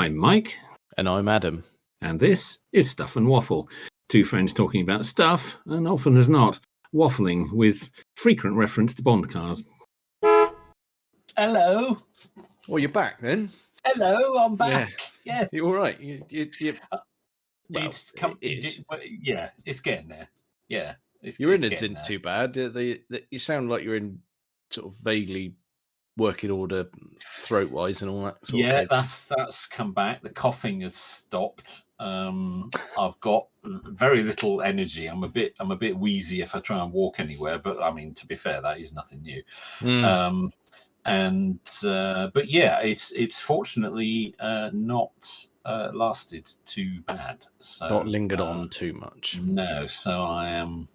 I'm Mike. And I'm Adam. And this is Stuff and Waffle. Two friends talking about stuff, and often as not, waffling with frequent reference to Bond cars. Hello. Well, you're back then. Hello, I'm back. Yeah. Yes. You're all right. Well, it's getting there. Yeah. Your innards isn't too bad. You sound like you're in sort of vaguely working order throat-wise and all that sort of that's come back. The coughing has stopped. I've got very little energy. I'm a bit wheezy if I try and walk anywhere, but I mean, to be fair, that is nothing new. But yeah, it's fortunately not lasted too bad. So not lingered on too much. No, so I am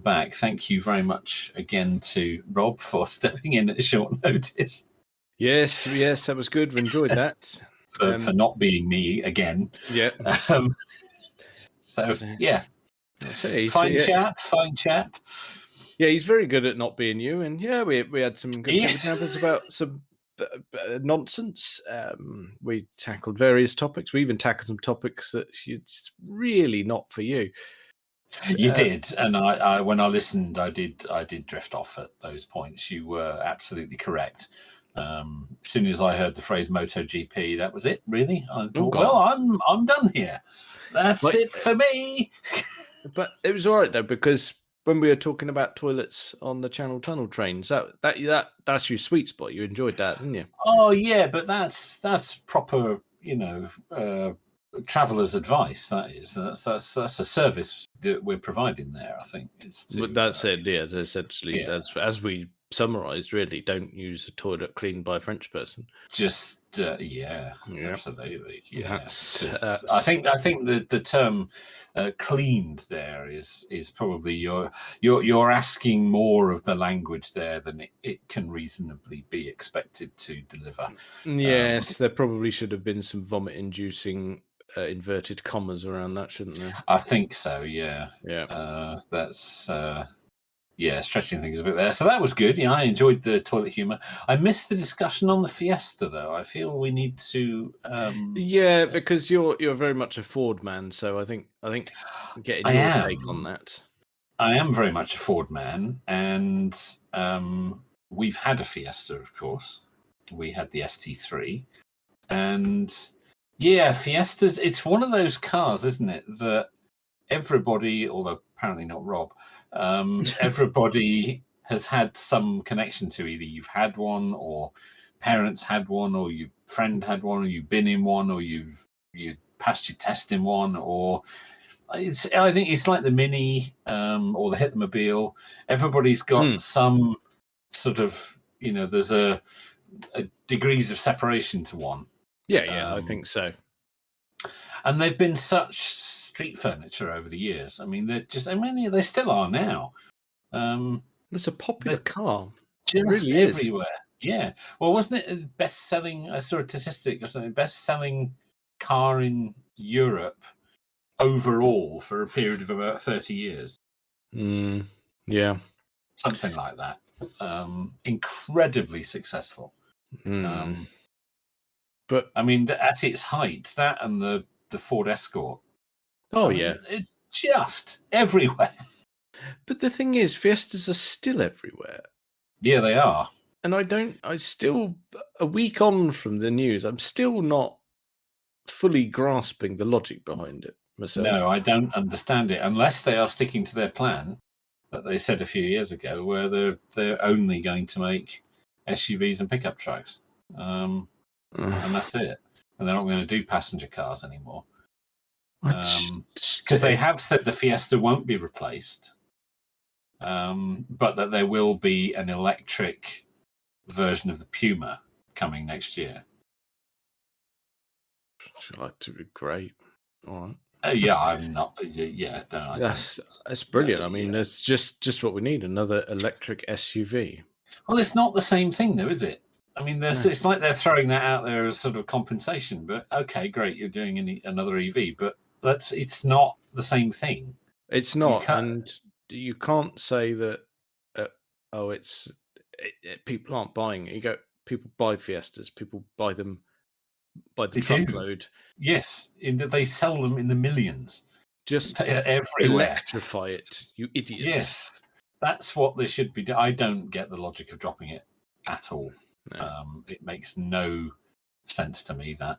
back. Thank you very much again to Rob for stepping in at short notice. Yes, that was good. We enjoyed that. for not being me again. Yeah. So yeah. Fine chap. Yeah, he's very good at not being you, and we had some good examples about some nonsense. We tackled various topics. We even tackled some topics that it's really not for you. You did, and I when I listened, I did drift off at those points. You were absolutely correct. As soon as I heard the phrase MotoGP, that was it. Really, I thought, well, I'm done here. That's it for me. But it was all right though, because when we were talking about toilets on the Channel Tunnel trains, that's your sweet spot. You enjoyed that, didn't you? Oh yeah, but that's proper, traveller's advice. That's a service that we're providing there. I think it's. That's it. Yeah, essentially, as we summarised. Really, don't use a toilet cleaned by a French person. Just absolutely. Yeah, I think the term cleaned there is probably you're asking more of the language there than it can reasonably be expected to deliver. Yes, there probably should have been some vomit-inducing inverted commas around that, shouldn't there? I think so. Yeah. That's. Stretching things a bit there. So that was good. Yeah, I enjoyed the toilet humour. I missed the discussion on the Fiesta, though. I feel we need to. Because you're very much a Ford man, so I think getting your take on that. I am very much a Ford man, and we've had a Fiesta, of course. We had the ST3, and Fiestas. It's one of those cars, isn't it, that everybody, although apparently not Rob, everybody has had some connection to. Either you've had one, or parents had one, or your friend had one, or you've been in one, or you passed your test in one, or I think it's like the Mini or the Hitmobile. Everybody's got some sort of, there's a degrees of separation to one. I think so. And they've been such street furniture over the years. I mean, they still are now. It's a popular car. Just really everywhere. Yeah. Well, wasn't it best-selling? I saw a statistic or something. Best-selling car in Europe overall for a period of about 30 years. Yeah. Something like that. Incredibly successful. But I mean, at its height, that and the Ford Escort. It's just everywhere. But the thing is, Fiestas are still everywhere. Yeah, they are. And I still, a week on from the news, I'm still not fully grasping the logic behind it myself. No, I don't understand it, unless they are sticking to their plan that they said a few years ago, where they're only going to make SUVs and pickup trucks. And that's it. And they're not going to do passenger cars anymore. Because they have said the Fiesta won't be replaced, but that there will be an electric version of the Puma coming next year. That'd be great. All right. I'm not. That's brilliant. I mean, that's just what we need. Another electric SUV. Well, it's not the same thing, though, is it? I mean, it's like they're throwing that out there as sort of compensation. But okay, great, you're doing another EV, but it's not the same thing. It's not, and you can't say that. People aren't buying it. People buy Fiestas. People buy them by the They do. truckload. Yes, in that they sell them in the millions. Just Everywhere. electrify it, you idiots. Yes, that's what they should be doing. I don't get the logic of dropping it at all. No. It makes no sense to me that.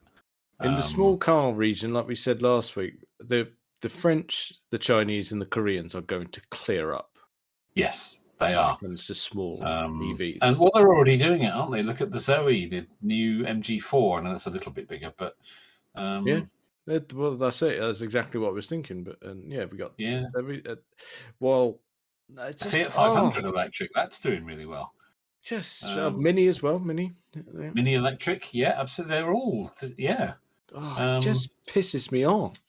In the small car region, like we said last week, the French, the Chinese, and the Koreans are going to clear up. Yes, they when are. it comes to small EVs. And well, they're already doing it, aren't they? Look at the Zoe, the new MG4. I know it's a little bit bigger, but yeah. Well, that's it. That's exactly what I was thinking. But yeah, we got well, just Fiat 500 electric. That's doing really well. Just Mini as well. Mini electric. Yeah, absolutely. They're all it just pisses me off.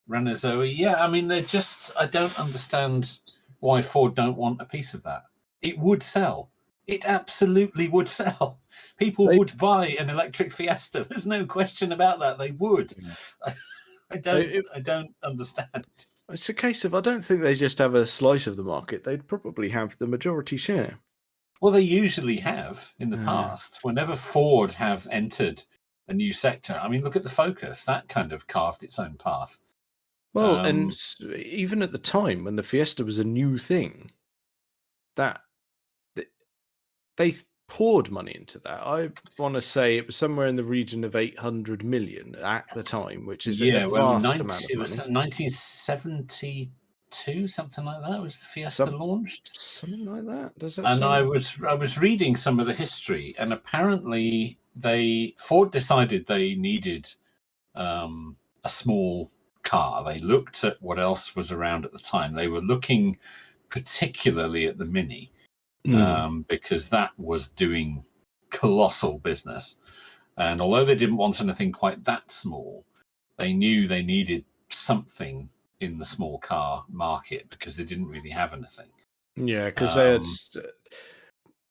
Renault Zoe. Yeah, I mean, they're just. I don't understand why Ford don't want a piece of that. It would sell. It absolutely would sell. People would buy an electric Fiesta. There's no question about that. They would. I don't understand. It's a case of I don't think they just have a slice of the market. They'd probably have the majority share. Well, they usually have in the past. Whenever Ford have entered a new sector, I mean, look at the Focus. That kind of carved its own path. Well, and even at the time when the Fiesta was a new thing, that they poured money into that. I want to say it was somewhere in the region of 800 million at the time, which is a vast amount of money. It was 1972, something like that. Was the Fiesta launched? Something like that. Does that? And I was reading some of the history, and apparently Ford decided they needed a small car. They looked at what else was around at the time. They were looking particularly at the Mini. Because that was doing colossal business. And although they didn't want anything quite that small, they knew they needed something in the small car market because they didn't really have anything. Yeah, because they had,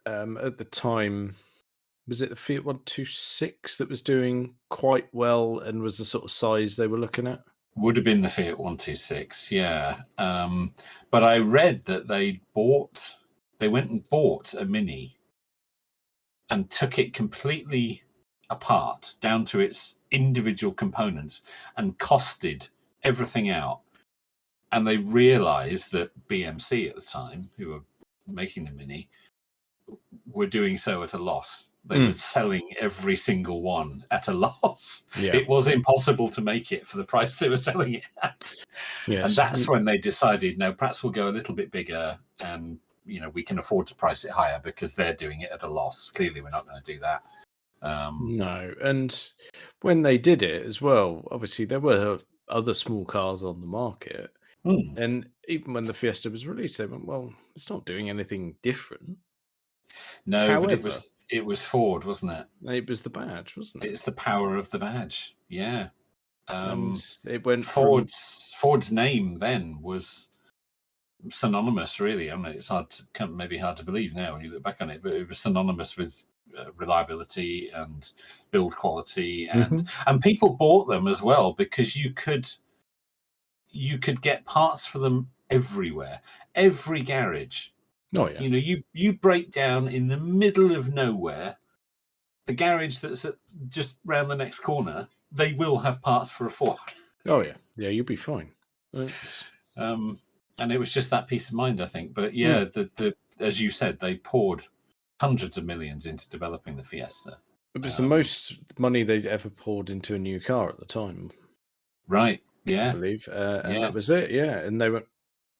at the time, was it the Fiat 126 that was doing quite well and was the sort of size they were looking at? Would have been the Fiat 126, yeah. But I read that they went and bought a Mini and took it completely apart down to its individual components and costed everything out. And they realized that BMC at the time, who were making the Mini, were doing so at a loss. They were selling every single one at a loss. Yeah. It was impossible to make it for the price they were selling it at. Yes. And that's when they decided, no, perhaps we'll go a little bit bigger and we can afford to price it higher because they're doing it at a loss. Clearly, we're not going to do that. No. And when they did it as well, obviously there were other small cars on the market. And even when the Fiesta was released, they went, well, it's not doing anything different. No, however, but it was Ford, wasn't it? It was the badge, wasn't it? It's the power of the badge. Yeah. It went Ford's name then was synonymous, really. I mean, it's maybe hard to believe now when you look back on it, but it was synonymous with reliability and build quality, and people bought them as well because you could get parts for them everywhere, every garage. Oh yeah. You break down in the middle of nowhere, the garage that's just round the next corner, they will have parts for a Ford. Oh yeah, yeah, you'll be fine. And it was just that peace of mind, I think. But yeah, the as you said, they poured hundreds of millions into developing the Fiesta. It was the most money they'd ever poured into a new car at the time. Right. Yeah. I believe, and that was it. Yeah, and they went,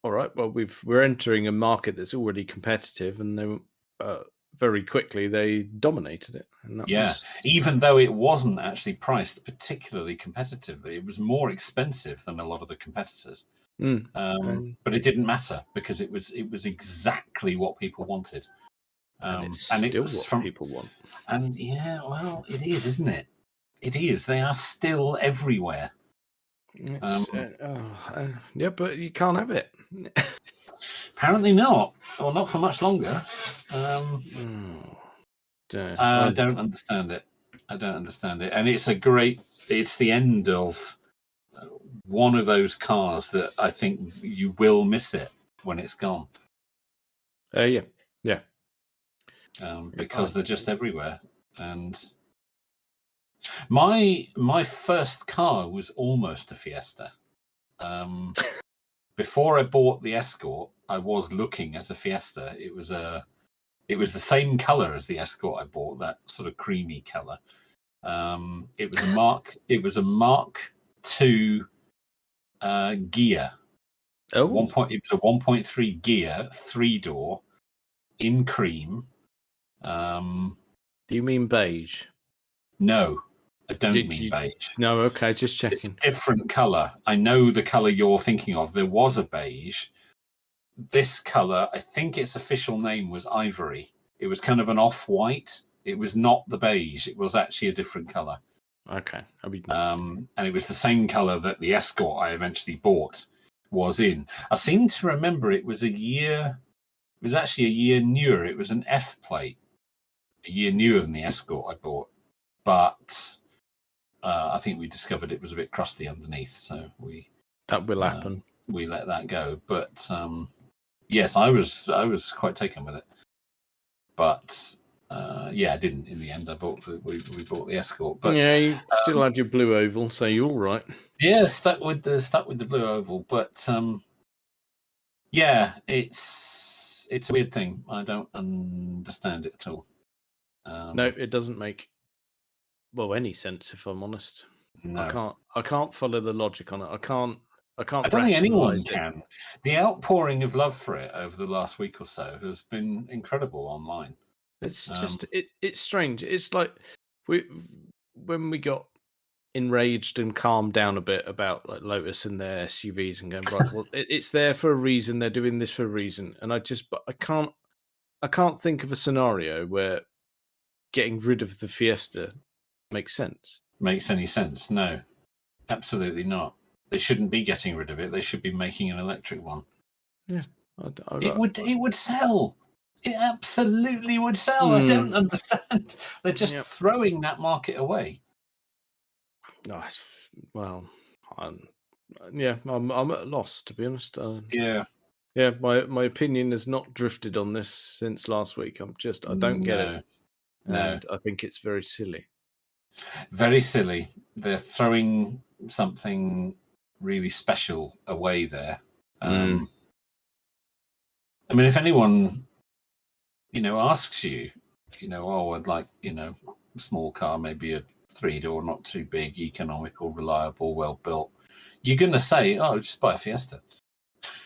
all right. Well, we're entering a market that's already competitive, and they went, very quickly they dominated it. And that even though it wasn't actually priced particularly competitively, it was more expensive than a lot of the competitors. But it didn't matter because it was exactly what people wanted. And it's still what people want. And yeah, well, it is, isn't it? It is. They are still everywhere. Yeah, but you can't have it. Apparently not, or not for much longer. I don't understand it. And it's it's the end of one of those cars that I think you will miss it when it's gone. Yeah. Because they're just everywhere. And My first car was almost a Fiesta. Before I bought the Escort, I was looking at a Fiesta. It was the same color as the Escort I bought, that sort of creamy color. It was a Mark II Gear. Oh, It was a 1.3 Gear, 3-door, in cream. do you mean beige? No, I don't Did mean you- beige. No, okay, just It's a checking. different color. I know the color you're thinking of. There was a beige. This color, I think its official name was ivory. It was kind of an off-white. It was not the beige. It was actually a different color. Okay, And it was the same color that the Escort I eventually bought was in. I seem to remember it was actually a year newer. It was an F plate, a year newer than the Escort I bought. But I think we discovered it was a bit crusty underneath, so that will happen. we let that go. But yes, I was quite taken with it. But I didn't in the end. We bought the Escort. But yeah, you still had your blue oval, so you're all right. yeah, stuck with the blue oval. But yeah, it's a weird thing. I don't understand it at all. No, it doesn't make any sense, if I'm honest. No. I can't follow the logic on it. I can't I don't think anyone rationalise it. can. The outpouring of love for it over the last week or so has been incredible online. It's just it's strange. It's like when we got enraged and calmed down a bit about like Lotus and their SUVs and going, right, well, it's there for a reason. They're doing this for a reason, and I can't think of a scenario where getting rid of the Fiesta makes sense. Makes any sense? No, absolutely not. They shouldn't be getting rid of it. They should be making an electric one. Yeah, It would sell. It absolutely would sell. I don't understand. They're just throwing that market away. Well, I'm at a loss, to be honest. Yeah. My opinion has not drifted on this since last week. I don't get it. And I think it's very silly. Very silly. They're throwing something really special away there. I mean, if anyone, asks you, I'd like, a small car, maybe a 3-door, not too big, economical, reliable, well built, you're going to say, oh, just buy a Fiesta.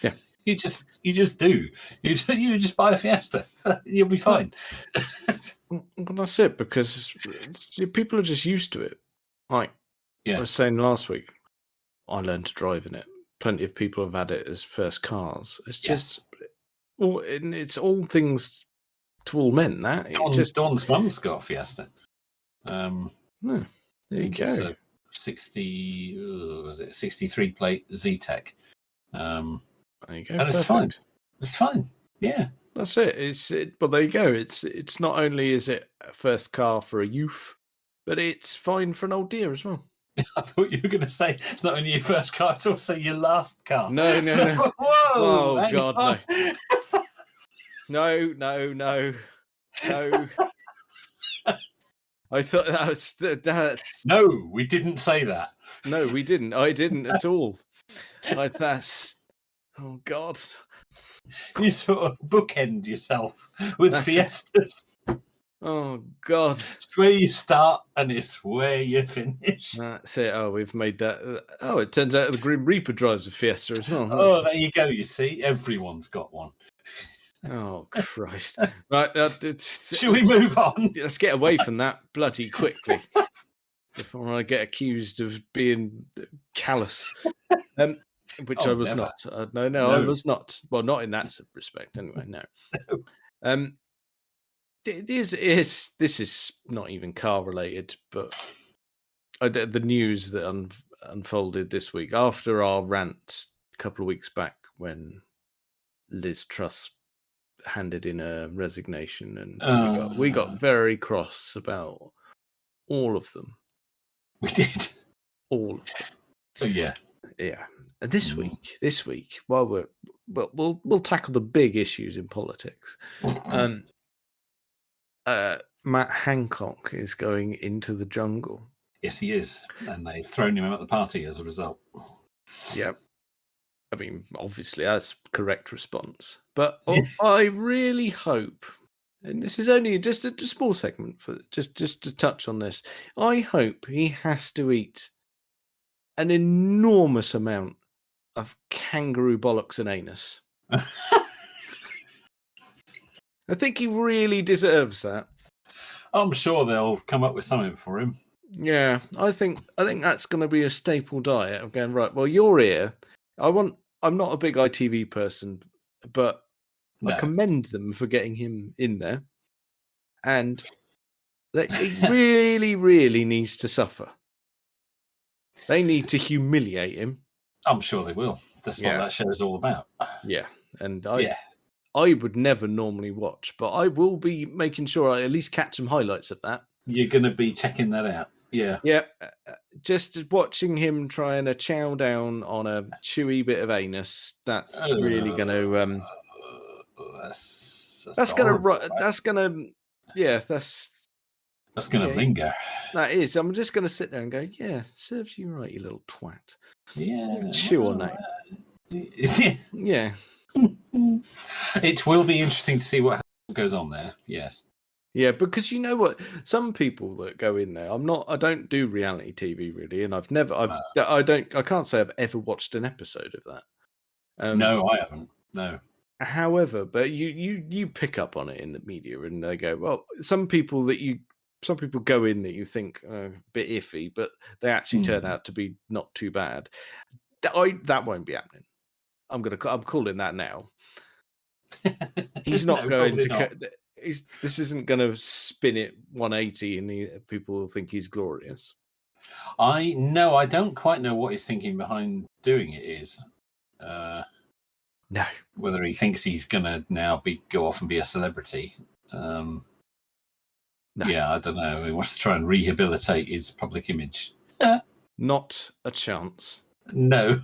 Yeah. You just do. You just buy a Fiesta. You'll be fine. Well, that's it, because people are just used to it. Like I was saying last week, I learned to drive in it. Plenty of people have had it as first cars. It's just, it's all things to all men. That Dawn's mum's got a Fiesta. No, there you go. It's a 63 plate Z-Tech. There you go. And it's fine. It's fine. Yeah. That's it. But there you go. It's not only is it a first car for a youth, but it's fine for an old dear as well. I thought you were going to say it's not only your first car, it's also your last car. No. Whoa! Oh God, no. No. I thought that was that. No, we didn't say that. No, we didn't. I didn't at all. That's. Oh God. You sort of bookend yourself with Fiestas. Oh God. It's where you start and it's where you finish. That's it. Oh, we've made that. Oh, it turns out the Grim Reaper drives a Fiesta as well. Oh, there you go. You see, everyone's got one. Oh Christ! Right, should we move on? Let's get away from that bloody quickly before I get accused of being callous. Which I was never. not. No, I was not. Well, not in that respect, anyway. No. This is not even car related, but the news that unfolded this week after our rant a couple of weeks back when Liz Truss handed in a resignation, and we got very cross about all of them. We did. All of them. So yeah. And this week, while we'll tackle the big issues in politics. Matt Hancock is going into the jungle. Yes, he is. And they've thrown him out the party as a result. Yeah. I mean, obviously, that's correct response. But I really hope, and this is only just a small segment for just to touch on this. I hope he has to eat an enormous amount of kangaroo bollocks and anus. I think he really deserves that. I'm sure they'll come up with something for him. Yeah, I think that's going to be a staple diet of going, right, well, you're here. I'm not a big ITV person, but I commend them for getting him in there. And that he really, really needs to suffer. They need to humiliate him. I'm sure they will. That's what that show's all about. Yeah. And I would never normally watch, but I will be making sure I at least catch some highlights of that. You're going to be checking that out. Yeah. Yeah. Just watching him trying to chow down on a chewy bit of anus, that's really going to... that's going to linger. That is. I'm just going to sit there and go, yeah, serves you right, you little twat. Yeah. Chew on that. Yeah. It will be interesting to see what goes on there. Yes. Yeah, because you know what? Some people that go in there, I don't do reality TV really, and I can't say I've ever watched an episode of that. No, I haven't. No. However, but you pick up on it in the media, and they go, well, some people go in that you think a bit iffy, but they actually turn out to be not too bad. That won't be happening. I'm calling that now. He's not going to. This isn't going to spin it 180, and people will think he's glorious. I don't quite know what his thinking behind doing it is. No, whether he thinks he's going to now go off and be a celebrity. No. Yeah, I don't know. He wants to try and rehabilitate his public image. Not a chance. No.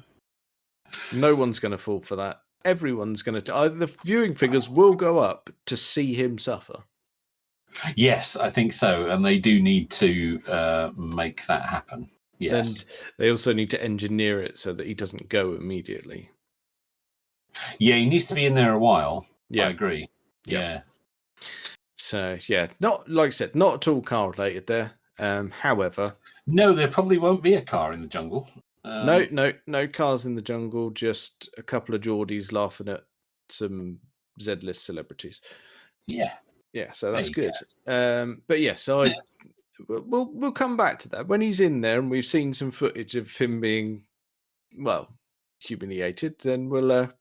No one's going to fall for that. Everyone's going to... Either the viewing figures will go up to see him suffer. Yes, I think so. And they do need to make that happen. Yes. And they also need to engineer it so that he doesn't go immediately. Yeah, he needs to be in there a while. Yeah. I agree. Yeah. So, yeah, not like I said, not at all car related there. However... No, there probably won't be a car in the jungle. No cars in the jungle, just a couple of Geordies laughing at some Z-list celebrities. Yeah. Yeah, so that's good. But yeah, so we'll come back to that. When he's in there and we've seen some footage of him being, well, humiliated, then we'll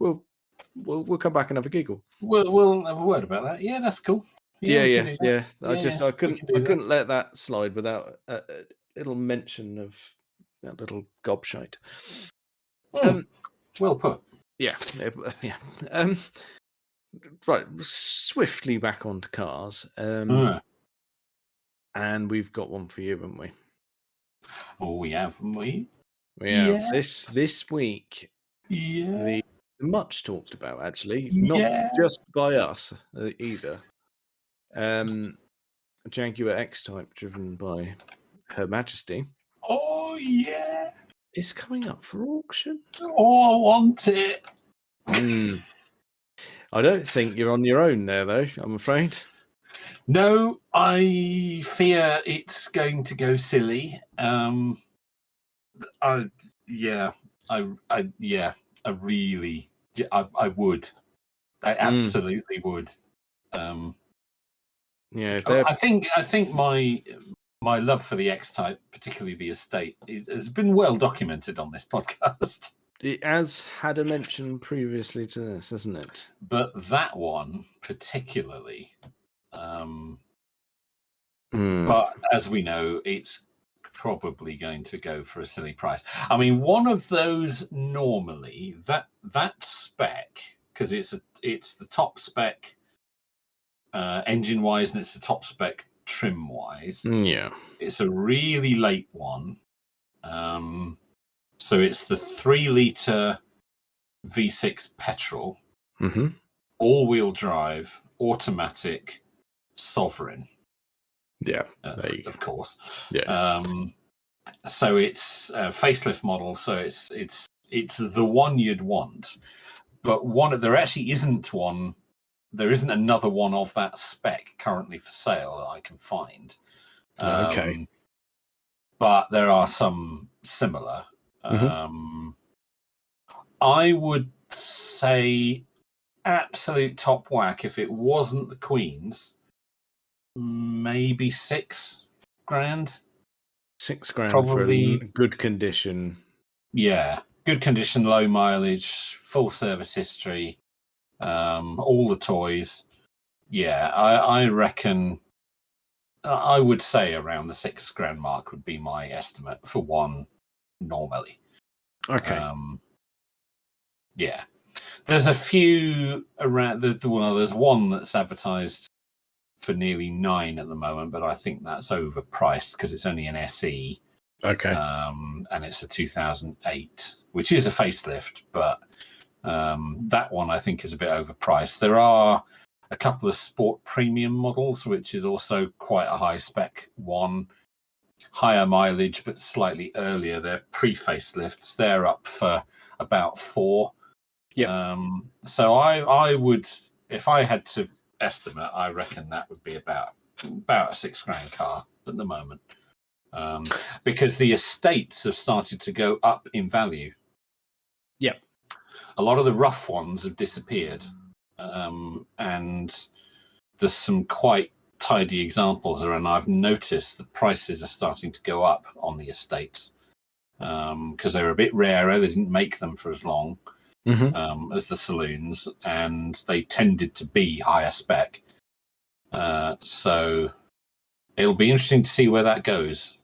come back and have a giggle. We'll have a word about that. Yeah, that's cool. Yeah. I couldn't let that slide without a little mention of that little gobshite. Well put. Yeah. Right, swiftly back onto cars. And we've got one for you, haven't we? Oh, we have, haven't we? We have this week. Yeah. The much talked about, actually, not just by us either. Jaguar X-Type, driven by Her Majesty. Oh yeah, it's coming up for auction. Oh, I want it. I don't think you're on your own there, though. I'm afraid. No, I fear it's going to go silly. I would. I absolutely would. I think my love for the X-Type, particularly the estate, has been well documented on this podcast. It has had a mention previously to this, hasn't it? But that one particularly, but as we know, it's probably going to go for a silly price. I mean, one of those normally that spec, because it's the top spec engine wise, and it's the top spec trim wise. Yeah, it's a really late one. So it's the 3-litre V6 petrol, all-wheel drive, automatic, sovereign. Yeah, of course. Yeah. So it's a facelift model. So it's the one you'd want, but there actually isn't one. There isn't another one of that spec currently for sale that I can find. Okay. But there are some similar. I would say absolute top whack, if it wasn't the Queen's, maybe $6,000. $6,000 Probably for good condition. Yeah, good condition, low mileage, full service history, all the toys. Yeah, I reckon I would say around the $6,000 mark would be my estimate for one normally. Okay. Yeah, there's a few around there's one that's advertised for nearly $9,000 at the moment, but I think that's overpriced because it's only an SE. Okay. And it's a 2008, which is a facelift, but that one I think is a bit overpriced. There are a couple of sport premium models, which is also quite a high spec one, higher mileage, but slightly earlier. They're pre-facelifts. They're up for about $4,000. Yeah. So I would, if I had to estimate, I reckon that would be about a $6,000 car at the moment. Because the estates have started to go up in value. Yep. A lot of the rough ones have disappeared. And there's some quite tidy examples there, and I've noticed the prices are starting to go up on the estates because they were a bit rarer. They didn't make them for as long as the saloons, and they tended to be higher spec. So it'll be interesting to see where that goes.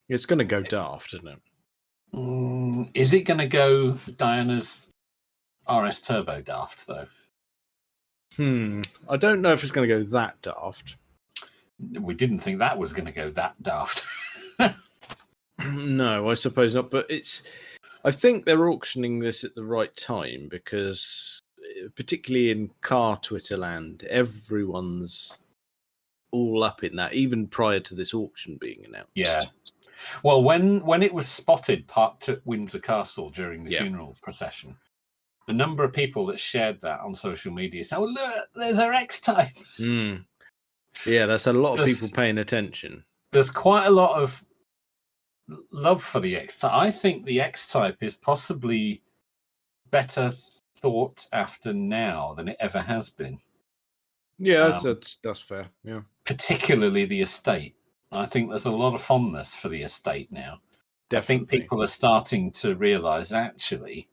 It's going to go daft, isn't it? Is it going to go Diana's RS Turbo daft, though? I don't know if it's going to go that daft. We didn't think that was going to go that daft. No, I suppose not. But I think they're auctioning this at the right time because, particularly in car Twitter land, everyone's all up in that, even prior to this auction being announced. Yeah. Well, when it was spotted parked at Windsor Castle during the funeral procession, the number of people that shared that on social media said, "Oh, look, there's our X-Type." Yeah, that's a lot of people paying attention. There's quite a lot of love for the X-Type. I think the X-Type is possibly better thought after now than it ever has been. Yeah, that's fair. Yeah, particularly the estate. I think there's a lot of fondness for the estate now. Definitely. I think people are starting to realise actually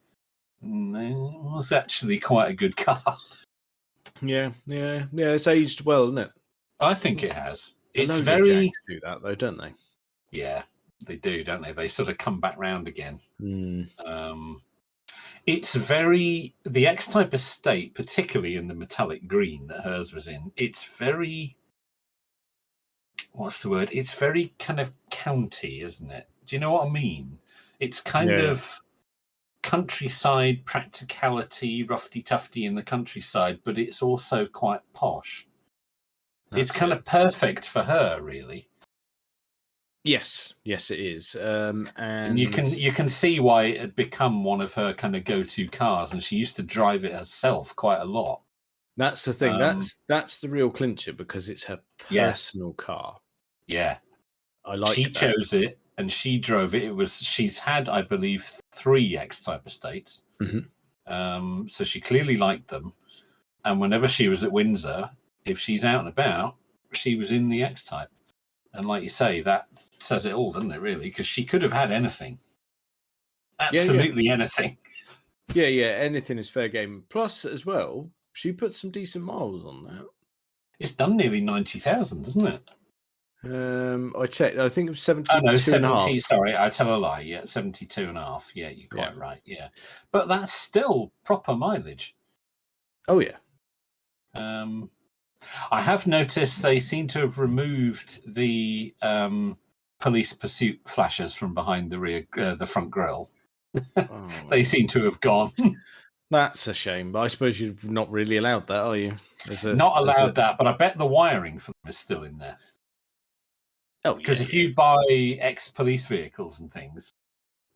it was actually quite a good car. Yeah. It's aged well, isn't it? I think it has. It's very Jags do that though, don't they? Yeah, they do, don't they? They sort of come back round again. It's very the X-Type estate, particularly in the metallic green that hers was in. It's very what's the word? It's very kind of county, isn't it? Do you know what I mean? It's kind of countryside practicality, roughy-tufty in the countryside, but it's also quite posh. It's kind of perfect for her, really. Yes, it is. And you can see why it had become one of her kind of go-to cars, and she used to drive it herself quite a lot. That's the thing. That's the real clincher because it's her personal car. Yeah, I like. She chose it and she drove it. She's had, I believe, 3 X-Type estates. So she clearly liked them. And whenever she was at Windsor, if she's out and about, she was in the X-Type. And like you say, that says it all, doesn't it, really? Because she could have had anything. Absolutely anything. Yeah, anything is fair game. Plus, as well, she put some decent miles on that. It's done nearly 90,000, isn't it? I checked. I think it was 72 Oh, no, 70, and a half. Sorry, I tell a lie. Yeah, 72 and a half. Yeah, you're quite right. Yeah. But that's still proper mileage. Oh, yeah. I have noticed they seem to have removed the police pursuit flashers from behind the front grille. They seem to have gone. That's a shame, but I suppose you're not really allowed that, are you? Not allowed that, but I bet the wiring for them is still in there. Oh, Because yeah, if you buy ex-police vehicles and things,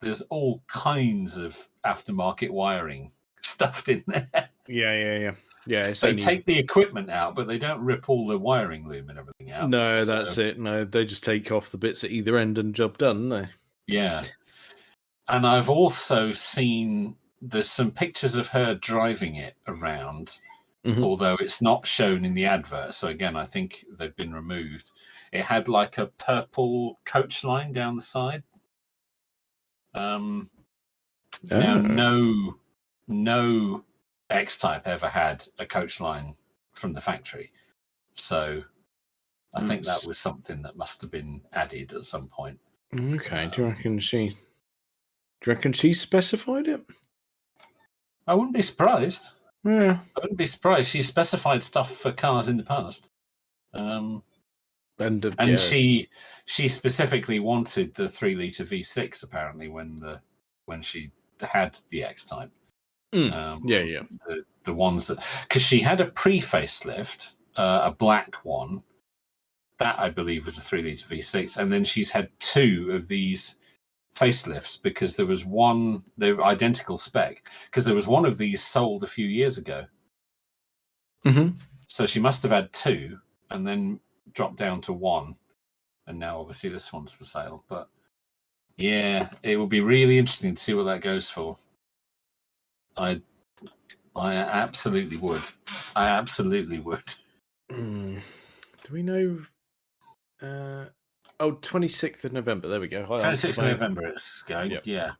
there's all kinds of aftermarket wiring stuffed in there. yeah. It's They only take the equipment out, but they don't rip all the wiring loom and everything out. no, So, that's it. No, they just take off the bits at either end and job done. Don't yeah. And I've also seen there's some pictures of her driving it around, they? although it's not shown in the advert. So again, I think they've been removed. It had like a purple coach line down the side. Now, no X-Type ever had a coach line from the factory. So I think that was something that must have been added at some point. Okay. Do you reckon she specified it? I wouldn't be surprised. Yeah. I wouldn't be surprised. She specified stuff for cars in the past. And And she specifically wanted the 3-litre V6 apparently when she had the X-Type. Yeah. The ones that, because she had a pre-facelift, a black one that I believe was a 3-litre V6, and then she's had 2 of these facelifts because there was one, they were identical spec, because there was one of these sold a few years ago. Mm-hmm. So she must have had 2 and then dropped down to 1, and now obviously this one's for sale. But yeah, it will be really interesting to see what that goes for. I absolutely would. I absolutely would. Do we know? 26th of November. There we go. 26th of November it's going. Yep. Yeah.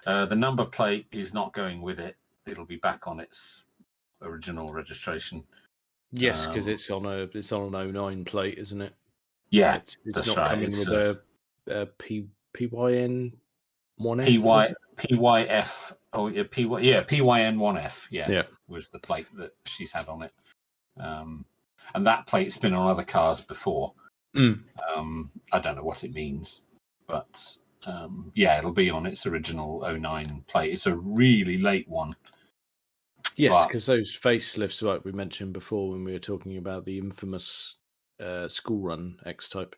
The number plate is not going with it. It'll be back on its original registration. Yes, because it's on an 09 plate, isn't it? Yeah, it's that's not right. coming It's with a PYN 1F. PYF. Oh yeah, PYN 1F. Yeah, was the plate that she's had on it. And that plate's been on other cars before. I don't know what it means, but yeah, it'll be on its original 09 plate. It's a really late one. Yes, because those facelifts, like we mentioned before when we were talking about the infamous school run X-Type.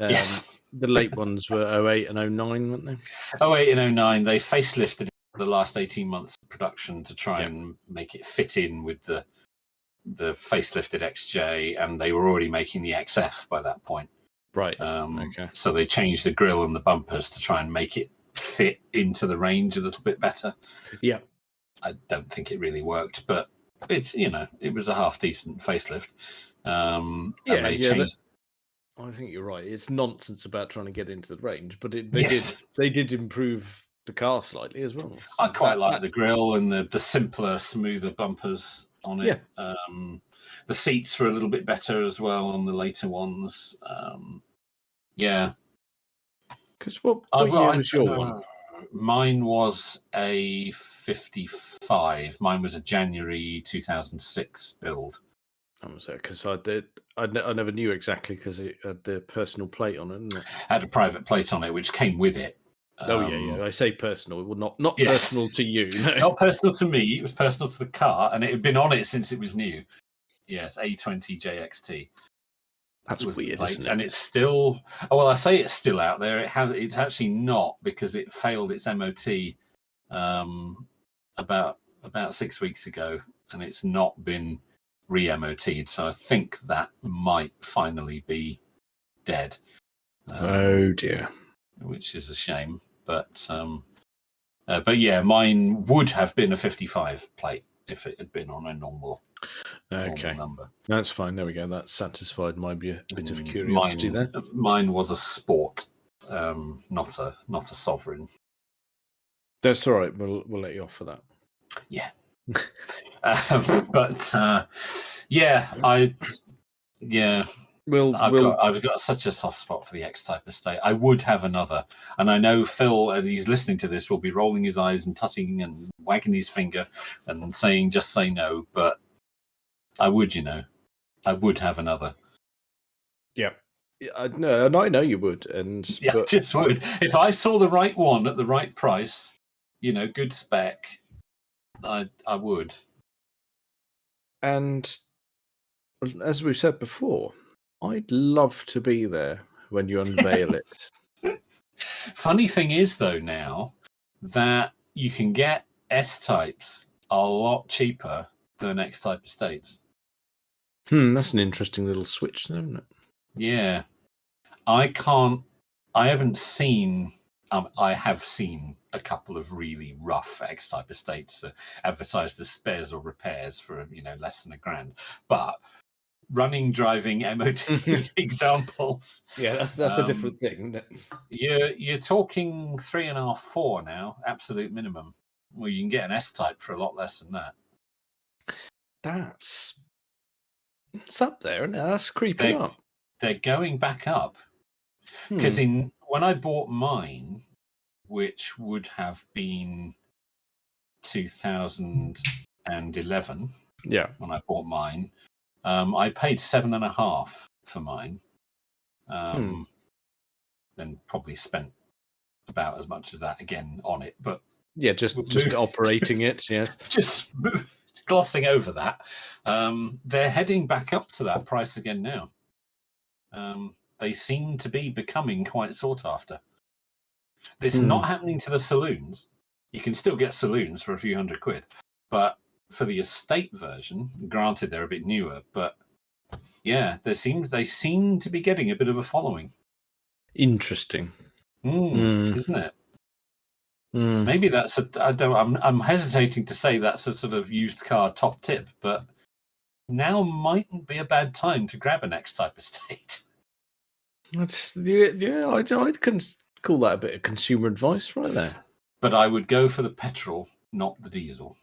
Yes. The late ones were 08 and 09, weren't they? 08 and 09, they facelifted the last 18 months of production to try and make it fit in with the facelifted XJ, and they were already making the XF by that point. Right. Okay. So they changed the grille and the bumpers to try and make it fit into the range a little bit better. Yeah. I don't think it really worked, but it's, it was a half decent facelift. Changed. I think you're right. It's nonsense about trying to get into the range, but they did improve the car slightly as well. So I quite like the grille and the simpler, smoother bumpers on it. Yeah. The seats were a little bit better as well on the later ones. Yeah. Because what year was your one? Mine was a 55. Mine was a January 2006 build. That was it, because I never knew exactly because it had the personal plate on it, didn't it? Had a private plate on it, which came with it. Yeah. I say personal. Well, not personal to you. No. Not personal to me. It was personal to the car, and it had been on it since it was new. Yes, A20JXT. That's weird, isn't it? And it's still. Oh well, I say it's still out there. It's actually not, because it failed its MOT about 6 weeks ago, and it's not been re-MOT'd. So I think that might finally be dead. Oh dear. Which is a shame, but yeah, mine would have been a 55 plate if it had been on a normal number. That's fine. There we go. That satisfied my bit of curiosity there. Mine was a sport, not a sovereign. That's all right. We'll let you off for that. Yeah. But I've got such a soft spot for the X-Type estate. I would have another, and I know Phil, as he's listening to this, will be rolling his eyes and tutting and wagging his finger and saying, "Just say no." But I would, I would have another. Yeah, I know you would, I just would. If I saw the right one at the right price, good spec, I would. And as we said before, I'd love to be there when you unveil it. Funny thing is, though, now that you can get S-types a lot cheaper than X-type estates. That's an interesting little switch, there, isn't it? Yeah. I haven't seen... I have seen a couple of really rough X-type estates advertised as spares or repairs for, less than $1,000. But running, driving, MOT examples... Yeah, that's a different thing, isn't it? You're talking 3.5, 4 now, absolute minimum. Well, you can get an S-type for a lot less than that. It's up there, isn't it? That's creeping up. They're going back up. Because when I bought mine, which would have been 2011, when I bought mine, I paid 7.5 for mine. Then probably spent about as much as that again on it, but just operating it. Yes, just glossing over that. They're heading back up to that price again now. They seem to be becoming quite sought after. This is not happening to the saloons. You can still get saloons for a few £100, but for the estate version, granted they're a bit newer, but yeah, they seem to be getting a bit of a following. Interesting, isn't it? Maybe that's I'm hesitating to say that's a sort of used car top tip, but now mightn't be a bad time to grab an X-type estate. I'd call that a bit of consumer advice right there. But I would go for the petrol, not the diesel.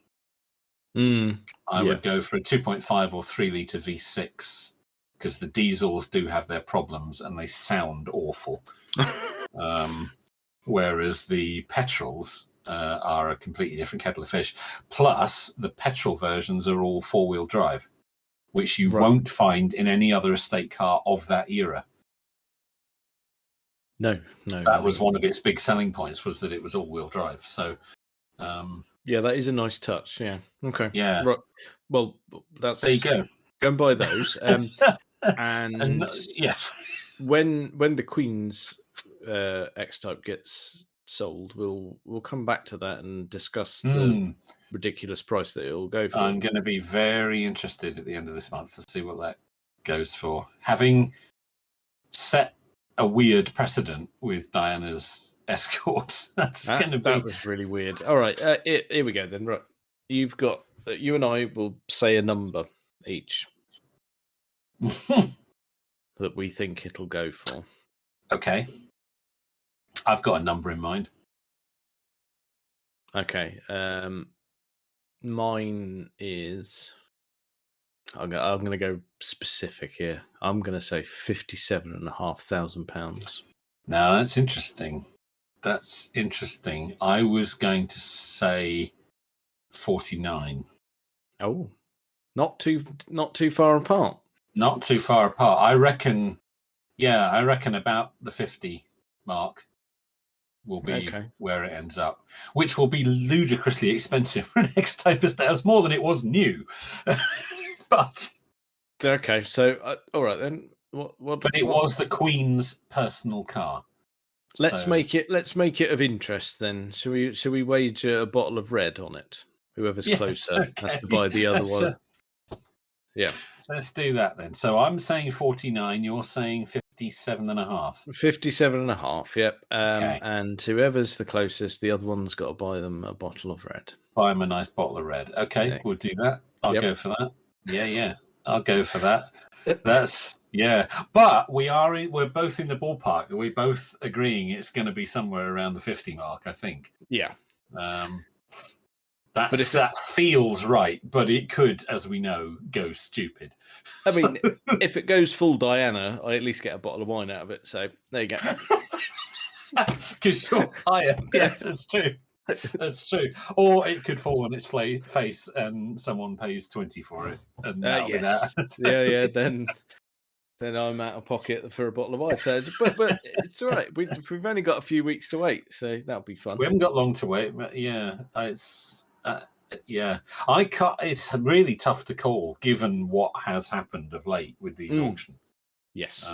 I would go for a 2.5 or 3 litre V6 because the diesels do have their problems and they sound awful. Whereas the petrols are a completely different kettle of fish. Plus, the petrol versions are all 4-wheel drive, which you won't find in any other estate car of that era. No. That was one of its big selling points, was that it was all-wheel drive. So, that is a nice touch. Yeah. Okay. Yeah. Right. Well, there you go. Go and buy those. And yes, when the Queen's X-type gets sold, we'll come back to that and discuss the ridiculous price that it'll go for. I'm going to be very interested at the end of this month to see what that goes for. Having set a weird precedent with Diana's Escort, that was really weird. All right, here we go then. Right, you've got you and I will say a number each that we think it'll go for. Okay. I've got a number in mind. Okay. Mine is... I'm going to go specific here. I'm going to say £57,500. Now, that's interesting. I was going to say 49. Oh, not too far apart. Not too far apart. I reckon about the 50 mark will be where it ends up, which will be ludicrously expensive for an X-type estate. It's more than it was new. But okay, so all right then. What? But it was the Queen's personal car. Let's make it of interest then. Shall we wager a bottle of red on it? Whoever's closer has to buy the other one. Yeah. Let's do that then. So I'm saying 49, you're saying 57.5. 57.5, yep. And whoever's the closest, the other one's got to buy them a bottle of red. Buy them a nice bottle of red. Okay, we'll do that. I'll go for that. Yeah. I'll go for that. That's But we're both in the ballpark. We're both agreeing it's going to be somewhere around the 50 mark, I think. Yeah. That feels right, but it could, as we know, go stupid. I mean, if it goes full Diana, I at least get a bottle of wine out of it. So there you go. Because you're higher. Yes, that's true. That's true. Or it could fall on its face and someone pays 20 for it. And that'll be that. Then I'm out of pocket for a bottle of wine. So, but it's all right. We've only got a few weeks to wait, so that'll be fun. We haven't got long to wait, but it's It's really tough to call, given what has happened of late with these auctions. Yes,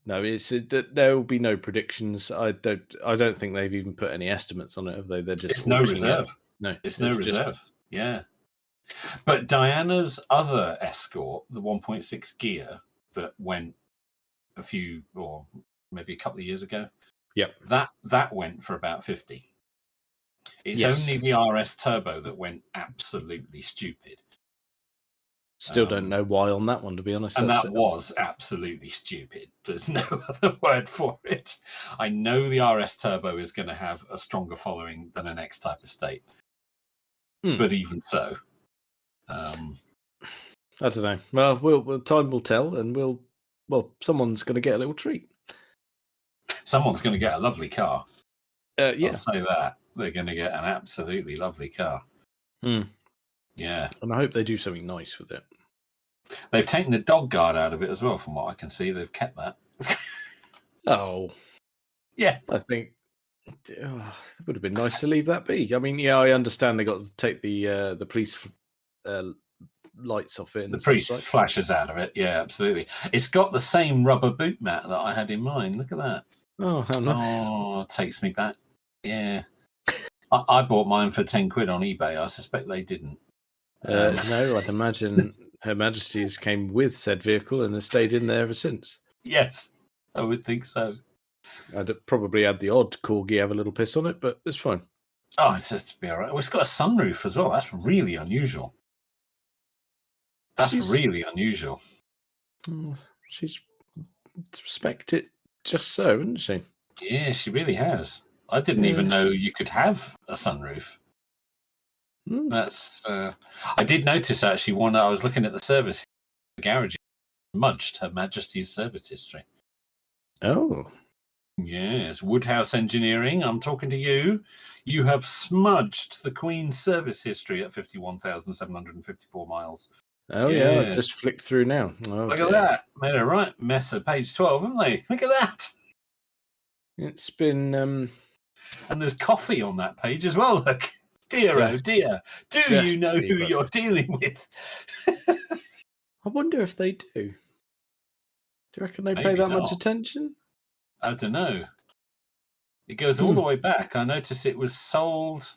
No, there will be no predictions. I don't think they've even put any estimates on it, have they? They're just It's no reserve. No, it's no reserve. Yeah. But Diana's other Escort, the 1.6 gear that went a few or maybe a couple of years ago, yep, that went for about 50. It's only the RS Turbo that went absolutely stupid. Still don't know why on that one, to be honest. And that was absolutely stupid. There's no other word for it. I know the RS Turbo is going to have a stronger following than an X-Type estate. But even so. I don't know. Well, time will tell, and someone's going to get a little treat. Someone's going to get a lovely car. Yeah. I'll say that. They're going to get an absolutely lovely car. Yeah. And I hope they do something nice with it. They've taken the dog guard out of it as well, from what I can see. They've kept that. Oh. Yeah. I think it would have been nice to leave that be. I mean, I understand they got to take the police lights off it. And the police flashes out of it. Yeah, absolutely. It's got the same rubber boot mat that I had in mind. Look at that. Oh, how nice. Oh, takes me back. Yeah. I bought mine for 10 quid on eBay. I suspect they didn't. No, I'd imagine Her Majesty's came with said vehicle and has stayed in there ever since. Yes, I would think so. I'd probably had the odd corgi have a little piss on it, but it's fine. Oh, it's just to be all right. Well, it's got a sunroof as well. That's really unusual. Really unusual. She's respected it just so, hasn't she? Yeah, she really has. I didn't even know you could have a sunroof. That's. I did notice actually one. I was looking at the service, the garage smudged Her Majesty's service history. Oh. Yes, Woodhouse Engineering. I'm talking to you. You have smudged the Queen's service history at 51,754 miles. Oh yeah, I just flicked through now. Look at that. Made a right mess at page 12, haven't they? Look at that. It's been and there's coffee on that page as well. Look. Dear, oh dear. Do you know who you're dealing with? I wonder if they do. Do you reckon they pay that much attention? I don't know. It goes all the way back. I noticed it was sold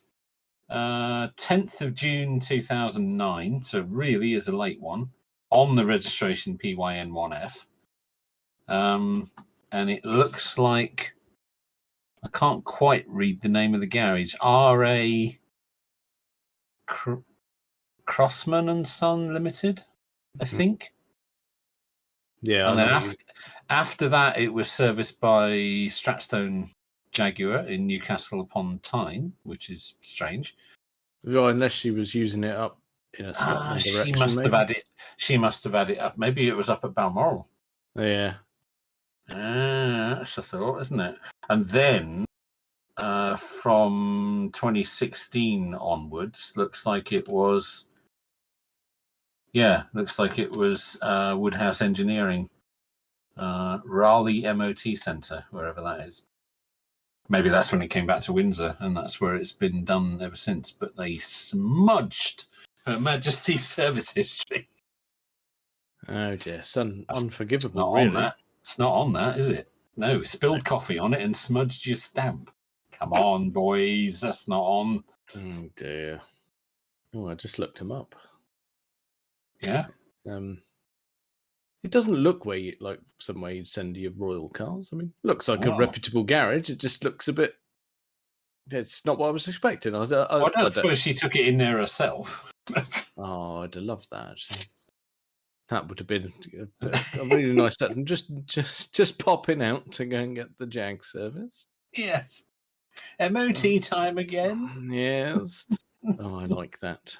10th of June 2009, so really is a late one, on the registration PYN1F. And it looks like, I can't quite read the name of the garage, R.A. Crossman and Son Limited, I think. Yeah. And then after that, it was serviced by Stratstone Jaguar in Newcastle upon Tyne, which is strange. Well, unless she was using it up in a Scotland direction. She must have had it up. Maybe it was up at Balmoral. Yeah. That's a thought, isn't it? And then from 2016 onwards, looks like it was Woodhouse Engineering, Raleigh MOT Centre, wherever that is. Maybe that's when it came back to Windsor, and that's where it's been done ever since. But they smudged Her Majesty's service history. Oh dear, unforgivable. It's not really. on that. It's not on that, is it? No, spilled coffee on it and smudged your stamp. Come on, boys, that's not on. Oh dear. Oh, I just looked him up. Yeah. It doesn't look like somewhere you'd send your royal cars. I mean, looks like a reputable garage. It just looks a bit. It's not what I was expecting. I don't suppose she took it in there herself. Oh, I'd have loved that. Actually. That would have been a really nice touch. Just popping out to go and get the Jag service. Yes. MOT time again. Yes. Oh, I like that.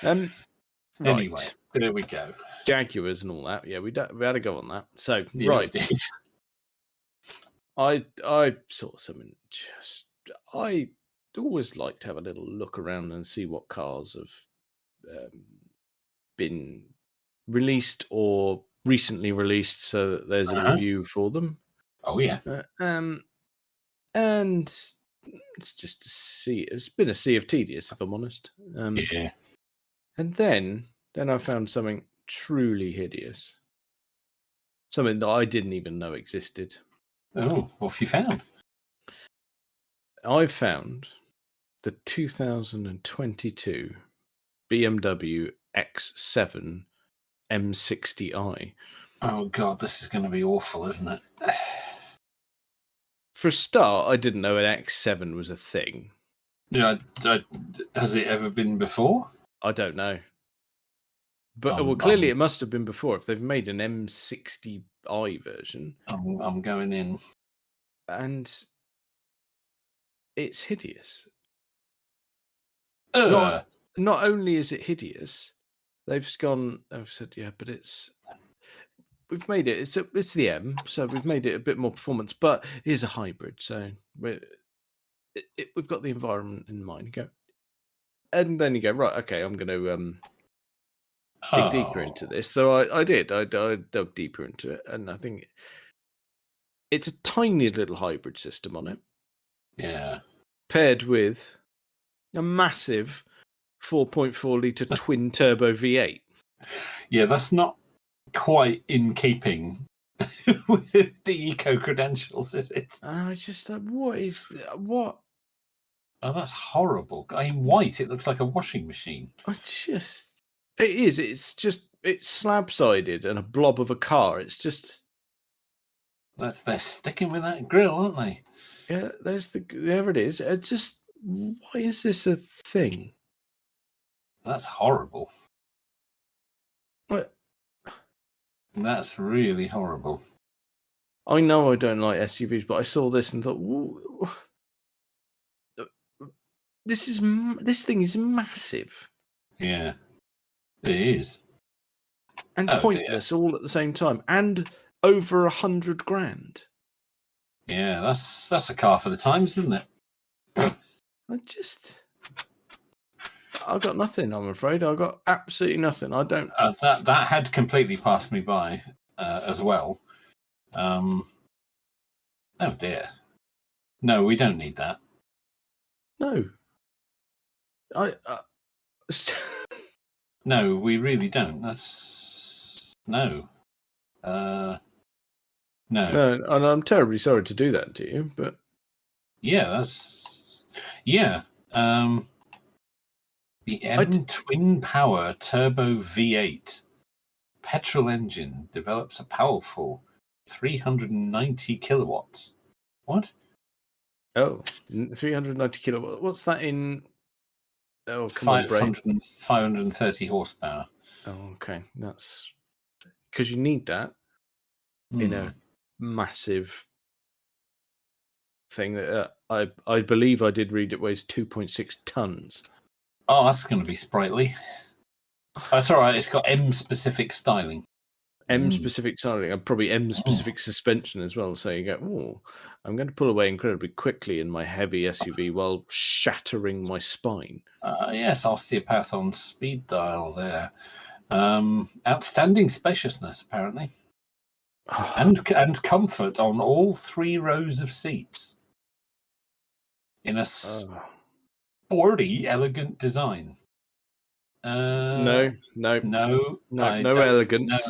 Anyway, right. There we go. Jaguars and all that. Yeah, we had to go on that. So, yeah, right. I saw something I always like to have a little look around and see what cars have been released or recently released so that there's a review for them. Oh, yeah. And it's just to see. It's been a sea of tedious, if I'm honest. Yeah. And then I found something truly hideous. something that I didn't even know existed. Oh, what have you found? I've found the 2022 BMW X7 M60i. Oh God, this is going to be awful, isn't it? For a start, I didn't know an X7 was a thing. Has it ever been before? I don't know. But clearly it must have been before if they've made an M60i version. I'm going in. And it's hideous. Ugh. Not only is it hideous, they've said, yeah, but we've made it. It's the M, so we've made it a bit more performance, but it is a hybrid, so we've got the environment in mind. And then you go, right, okay, I'm going to dig deeper into this. So I did. I dug deeper into it, and I think it's a tiny little hybrid system on it. Yeah. Paired with a massive 4.4 litre twin turbo V8. Yeah, that's not quite in keeping with the eco credentials, is it? And I just like, what? Oh, that's horrible. In white, it looks like a washing machine. It is. It's slab sided and a blob of a car. It's just. They're sticking with that grill, aren't they? Yeah, there it is. Why is this a thing? That's horrible. What? That's really horrible. I know I don't like SUVs, but I saw this and thought, whoa, this thing is massive. Yeah, it is. And pointless all at the same time. And over 100 grand. Yeah, that's a car for the times, isn't it? I got nothing, I'm afraid. I got absolutely nothing. I don't. That had completely passed me by as well. Oh dear. No, we don't need that. No. No, we really don't. No. No. No, and I'm terribly sorry to do that to you, but yeah, the M twin power turbo V8 petrol engine develops a powerful 390 kilowatts. What? Oh, 390 kilowatts. What's that in? Oh, come on, 530 horsepower. Oh, okay. That's because you need that in a massive thing that I believe I did read it weighs 2.6 tons. Oh, that's going to be sprightly. That's all right. It's got M-specific styling. M-specific styling and probably M-specific suspension as well. So you go, oh, I'm going to pull away incredibly quickly in my heavy SUV while shattering my spine. Yes, osteopath on speed dial there. Outstanding spaciousness, apparently. And comfort on all 3 rows of seats. In a sporty, elegant design. No elegance,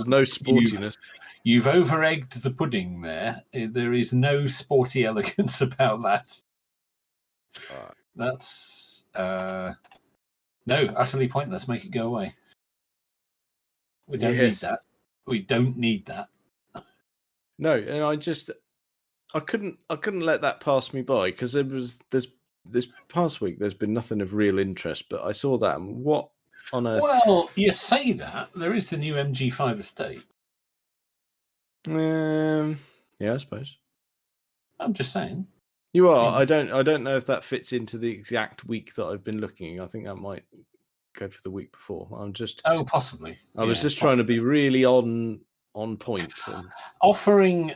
no sportiness. You've over-egged the pudding there. There is no sporty elegance about that. That's no, utterly pointless. Make it go away. We don't need that. We don't need that. No, and I couldn't let that pass me by because this past week there's been nothing of real interest, but I saw that and what on earth? Well, you say that there is the new MG5 estate. Yeah, I suppose. I'm just saying. You are. I don't know if that fits into the exact week that I've been looking. I think that might go for the week before. Possibly. I was just trying to be really on point. Offering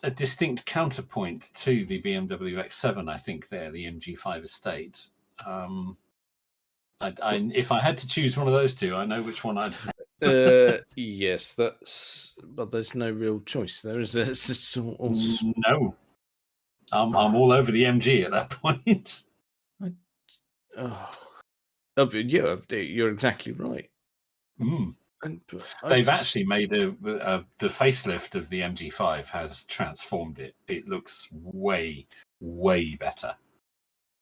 a distinct counterpoint to the BMW X7, I think the MG5 estate. If I had to choose one of those two, I know which one I'd. Yes, but there's no real choice. There is. No, I'm all over the MG at that point. You're exactly right. They've actually made the facelift of the MG5 has transformed it. It looks way, way better.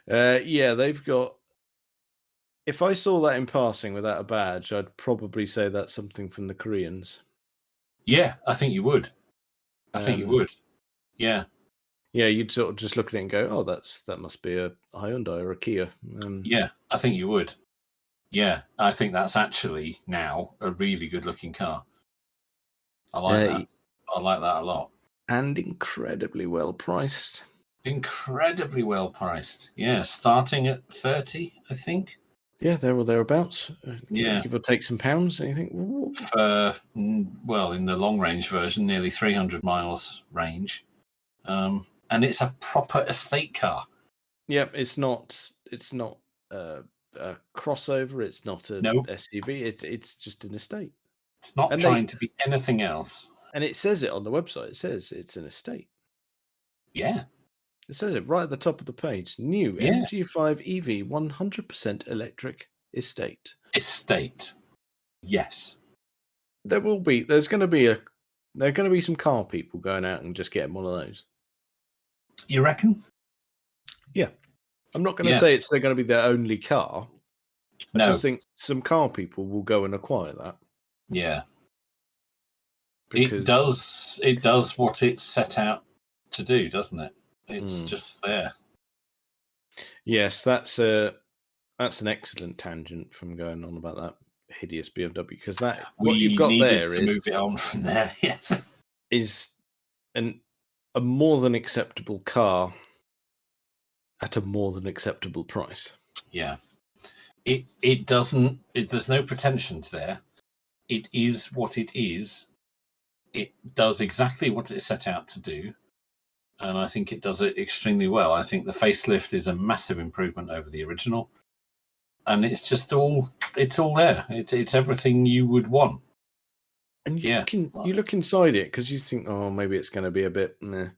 Yeah, they've got. If I saw that in passing without a badge, I'd probably say that's something from the Koreans. Yeah, I think you would. I think you would. Yeah. Yeah, you'd sort of just look at it and go, "Oh, that must be a Hyundai or a Kia." Yeah, I think you would. Yeah, I think that's actually now a really good-looking car. I like that. I like that a lot. And incredibly well priced. Incredibly well priced. Yeah, starting at 30, I think. Yeah, there or thereabouts. Yeah. Give or take some pounds. And you think, "Ooh." Well, in the long-range version, nearly 300 miles range. And it's a proper estate car. Yep, it's not a crossover. It's not a SUV. It's just an estate. It's not trying to be anything else. And it says it on the website. It says it's an estate. Yeah. It says it right at the top of the page. New MG5 EV 100% electric estate. Estate. Yes. There are going to be some car people going out and just getting one of those. You reckon? Yeah. I'm not going to say they're going to be their only car. I just think some car people will go and acquire that. Yeah. It does what it's set out to do, doesn't it? It's just there. Yes, that's an excellent tangent from going on about that hideous BMW, because what you've got there is move it on from there. Yes, is a more than acceptable car at a more than acceptable price. Yeah, it doesn't. There's no pretensions there. It is what it is. It does exactly what it's set out to do, and I think it does it extremely well. I think the facelift is a massive improvement over the original, and it's just all there. It's everything you would want. And you look inside it because you think, oh, maybe it's going to be a bit. Nah.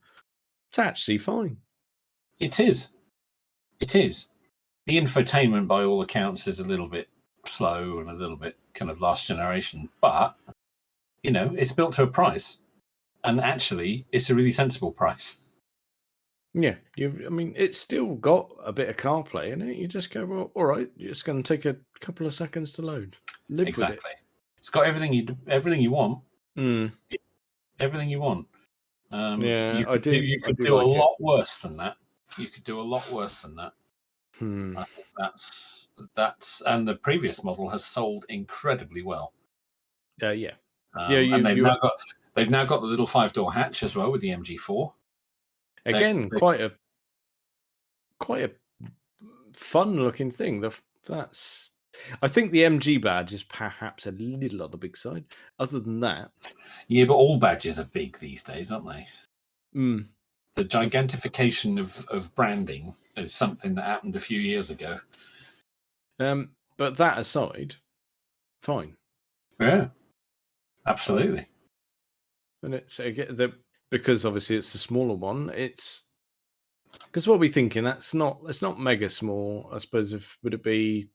It's actually fine. It is. It is. The infotainment, by all accounts, is a little bit slow and a little bit kind of last generation, but it's built to a price, and actually, it's a really sensible price. Yeah, it's still got a bit of CarPlay in it. You just go, well, all right, it's going to take a couple of seconds to load. Live with it. It's got everything you want. Everything you want. You could do a lot worse than that. You could do a lot worse than that. I think that's and the previous model has sold incredibly well. Yeah. And they've now got the little 5-door hatch as well with the MG4. Again, quite a fun looking thing. I think the MG badge is perhaps a little on the big side. Other than that, yeah, but all badges are big these days, aren't they? The gigantification of branding is something that happened a few years ago. But that aside, fine. Yeah, absolutely. And it's because obviously it's the smaller one. It's because what we're thinking it's not mega small. I suppose would it be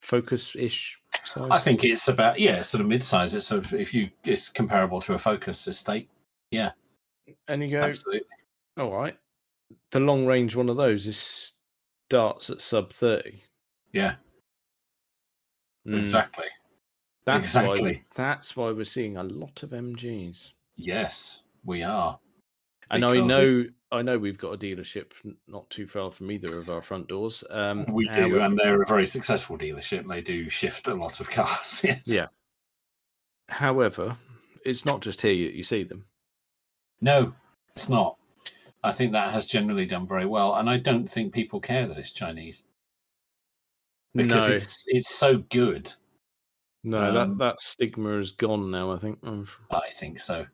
Focus-ish size? I think it's about sort of mid-size. It's comparable to a Focus estate. Yeah, and you go absolutely. All right. The long range one of those starts at sub 30. Yeah, exactly. That's why we're seeing a lot of MGs. Yes, we are. And I know we've got a dealership not too far from either of our front doors. We do, and they're a very successful dealership. They do shift a lot of cars. Yes. Yeah. However, it's not just here that you see them. No, it's not. I think that has generally done very well, and I don't think people care that it's Chinese because it's so good. No, that stigma is gone now, I think. I think so.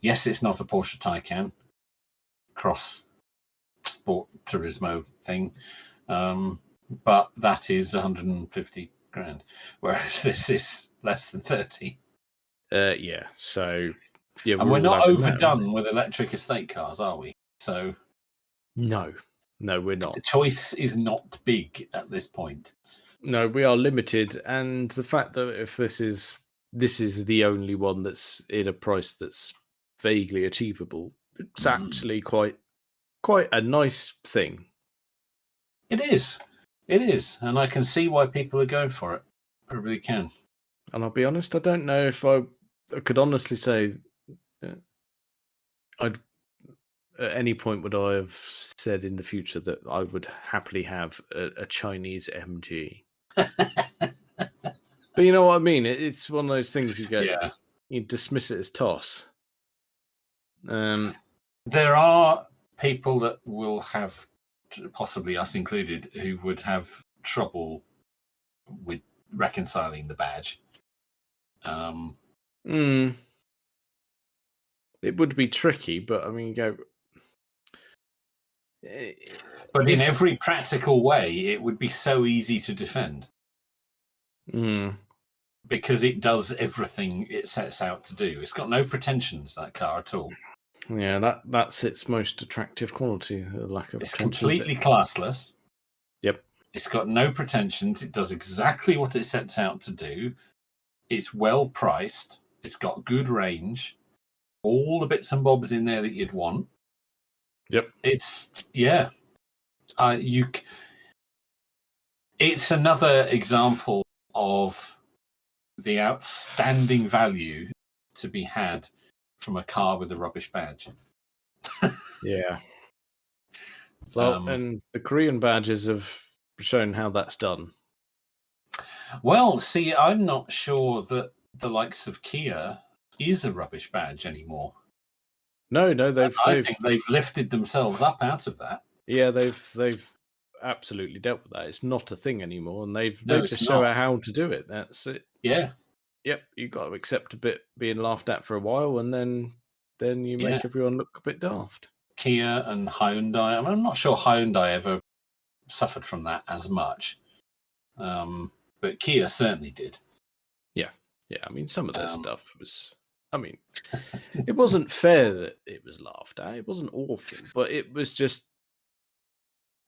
Yes, it's not a Porsche Taycan cross sport Turismo thing, but that is 150 grand, whereas this is less than 30. Yeah, so yeah, and we're not overdone with electric estate cars, are we? So no, we're not. The choice is not big at this point. No, we are limited, and the fact that if this is the only one that's in a price that's vaguely achievable, it's actually quite a nice thing. It is. It is. And I can see why people are going for it. I really can. And I'll be honest, I don't know if I could honestly say I'd at any point would I have said in the future that I would happily have a Chinese MG. But you know what I mean? It's one of those things you go, Yeah. you dismiss it as toss. There are people that will have, possibly us included, who would have trouble with reconciling the badge. It would be tricky, but I mean, But in every practical way, it would be so easy to defend. Because it does everything it sets out to do. It's got no pretensions, that car, at all. Yeah, that's its most attractive quality, the lack of It's pretensions. completely classless. Yep. It's got no pretensions. It does exactly what it sets out to do. It's well priced. It's got good range. All the bits and bobs in there that you'd want. Yep. It's it's another example of the outstanding value to be had from a car with a rubbish badge. Yeah. Well, and the Korean badges have shown how that's done. Well, see, I'm not sure that the likes of Kia is a rubbish badge anymore. No, I think they've lifted themselves up out of that. Yeah, they've absolutely dealt with that. It's not a thing anymore, and they just show how to do it. That's it. Yeah. Yep, you've got to accept a bit being laughed at for a while, and then you make everyone look a bit daft. Kia and Hyundai. I'm not sure Hyundai ever suffered from that as much, but Kia certainly did. Yeah. I mean, some of their stuff was. I mean, it wasn't fair that it was laughed at. It wasn't awful, but it was just.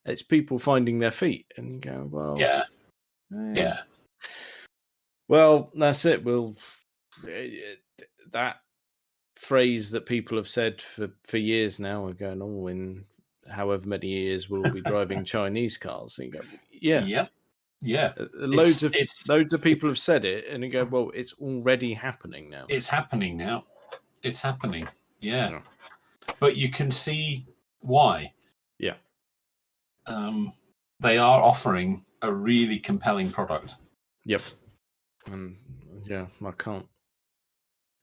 It's people finding their feet, and you go, well, yeah. Well, that's it. That phrase that people have said for years now are going, oh, in however many years we'll be driving Chinese cars. And you go, yeah. Loads of people have said it, and you go, well, it's already happening now. It's happening now. It's happening. Yeah. But you can see why. Yeah. They are offering a really compelling product. Yep. Yeah, I can't.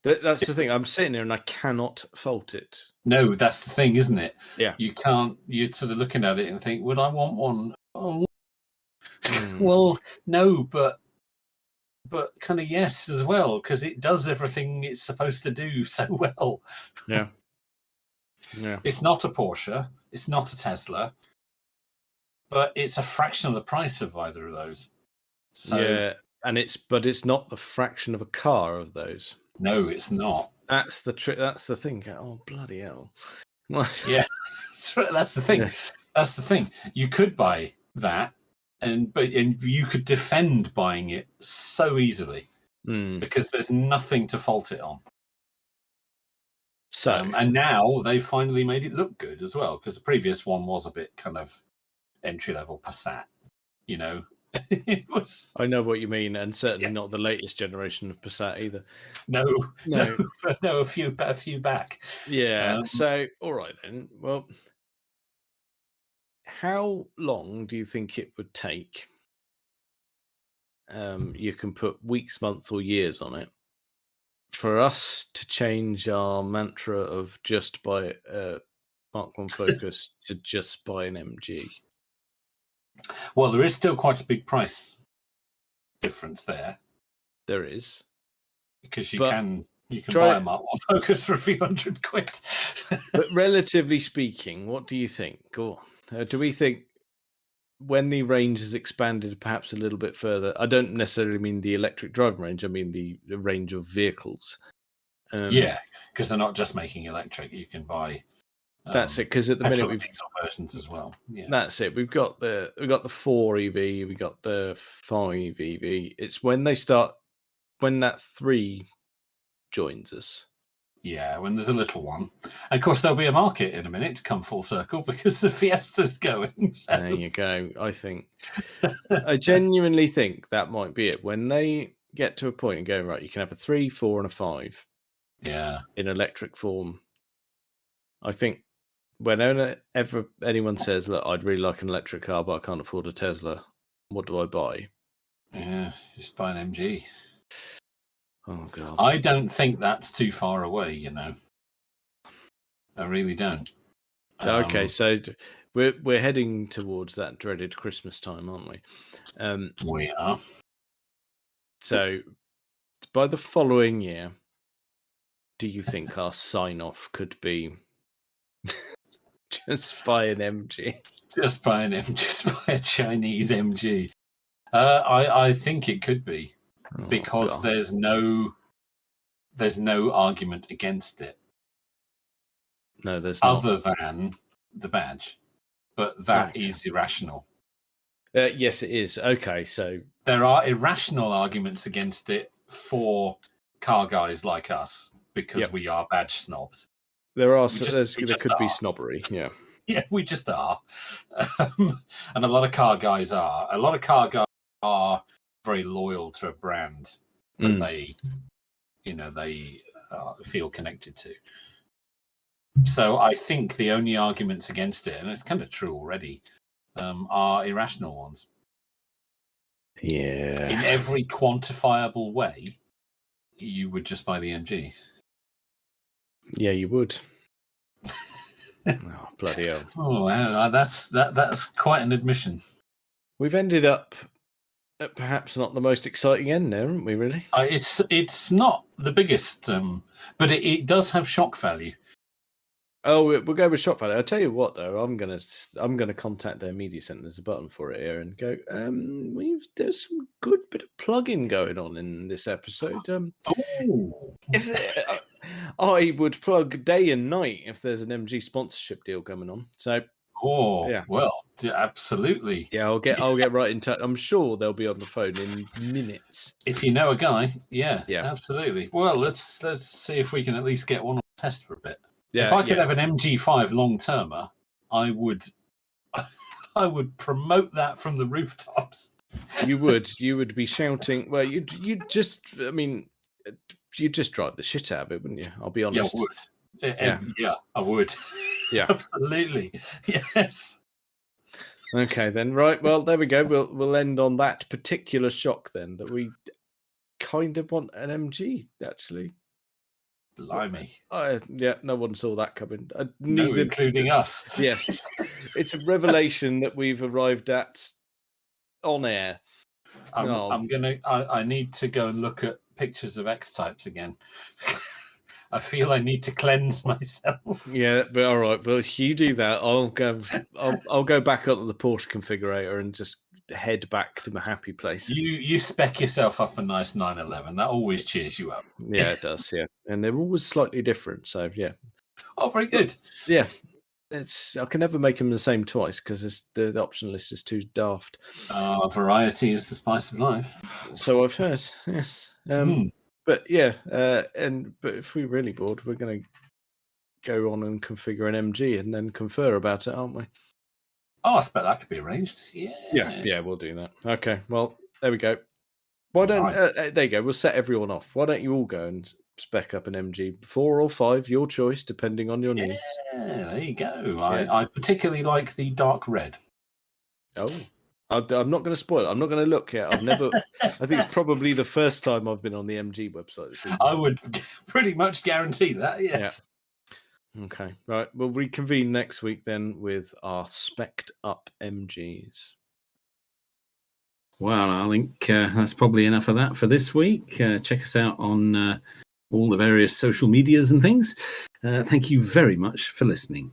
That's the thing. I'm sitting here and I cannot fault it. No, that's the thing, isn't it? Yeah. You can't. You're sort of looking at it and think, would I want one? Oh, well, no, but kind of yes as well, because it does everything it's supposed to do so well. Yeah. It's not a Porsche. It's not a Tesla. But it's a fraction of the price of either of those. So, yeah, and it's not the fraction of a car of those. No, it's not. That's the trick. That's the thing. Oh, bloody hell! Yeah, that's the thing. Yeah. That's the thing. You could buy that, and you could defend buying it so easily because there's nothing to fault it on. So, and now they've finally made it look good as well, because the previous one was a bit kind of entry-level Passat, you know. It was. I know what you mean, and certainly not the latest generation of Passat either. No, a few back. Yeah. So, all right then. Well, how long do you think it would take? You can put weeks, months, or years on it for us to change our mantra of just buy a Mark 1 Focus to just buy an MG. Well, there is still quite a big price difference there. There is, because you can buy a Mark 1 Focus for a few £100. But relatively speaking, what do you think? Or do we think when the range has expanded perhaps a little bit further? I don't necessarily mean the electric driving range. I mean the range of vehicles. Yeah, because they're not just making electric. You can buy That's it. Because at the minute we've diesel versions as well. Yeah, that's it. We've got the 4 EV, we got the 5 EV. It's when that 3 joins us. Yeah, when there's a little one. And of course, there'll be a market in a minute to come full circle because the Fiesta's going. So. There you go. I genuinely think that might be it. When they get to a point and go, right, you can have a 3, 4, and a 5. Yeah. In electric form. I think whenever anyone says, look, I'd really like an electric car, but I can't afford a Tesla, what do I buy? Yeah, just buy an MG. Oh, God. I don't think that's too far away, you know. I really don't. Okay, so we're heading towards that dreaded Christmas time, aren't we? We are. So by the following year, do you think our sign-off could be just buy an MG? Just buy a Chinese MG. I think it could be. Because there's no argument against it. No, there's not. Other than the badge. But that is irrational. Yes, it is. Okay, so there are irrational arguments against it for car guys like us because we are badge snobs. There could be snobbery, yeah. Yeah, we just are. And a lot of car guys are. A lot of car guys are very loyal to a brand that they feel connected to. So I think the only arguments against it, and it's kind of true already, are irrational ones. Yeah. In every quantifiable way, you would just buy the MG. Yeah, you would. Oh, bloody hell. Oh, wow. That's quite an admission. We've ended up at perhaps not the most exciting end there, haven't we, really? It's not the biggest, but it does have shock value. Oh, we'll go with shock value. I'll tell you what, though, I'm gonna contact their media centre. There's a button for it here, and go. There's some good bit of plug-in going on in this episode. I would plug day and night if there's an MG sponsorship deal coming on. So. Oh, yeah. Well, absolutely. Yeah, I'll get right in touch. I'm sure they'll be on the phone in minutes. If you know a guy, yeah, absolutely. Well, let's see if we can at least get one on test for a bit. Yeah, if I could have an MG5 long-termer, I would promote that from the rooftops. You would be shouting. Well, you'd just drive the shit out of it, wouldn't you? I'll be honest. Yeah, I would. Yeah, I would. Yeah, absolutely. Yes. Okay, then. Right. Well, there we go. We'll end on that particular shock then. That we kind of want an MG, actually. Blimey. No one saw that coming. No, including us. Yes. It's a revelation that we've arrived at on air. I need to go and look at pictures of X-Types again. I feel I need to cleanse myself. Yeah, but all right. Well, you do that. I'll go back onto the Porsche configurator and just head back to my happy place. You spec yourself up a nice 911. That always cheers you up. Yeah, it does. Yeah, and they're always slightly different. So yeah. Oh, very good. Yeah, I can never make them the same twice because the option list is too daft. Variety is the spice of life. So I've heard. Yes. But yeah, but if we're really bored, we're going to go on and configure an MG and then confer about it, aren't we? Oh, I expect that could be arranged. Yeah, we'll do that. Okay, well, there we go. Why don't there you go? We'll set everyone off. Why don't you all go and spec up an MG, 4 or 5, your choice, depending on your needs. Yeah, there you go. I particularly like the dark red. Oh. I'm not going to spoil it. I'm not going to look yet. I think it's probably the first time I've been on the MG website. I would pretty much guarantee that, yes. Yeah. Okay, right. We'll reconvene next week then with our spec'd up MGs. Well, I think that's probably enough of that for this week. Check us out on all the various social medias and things. Thank you very much for listening.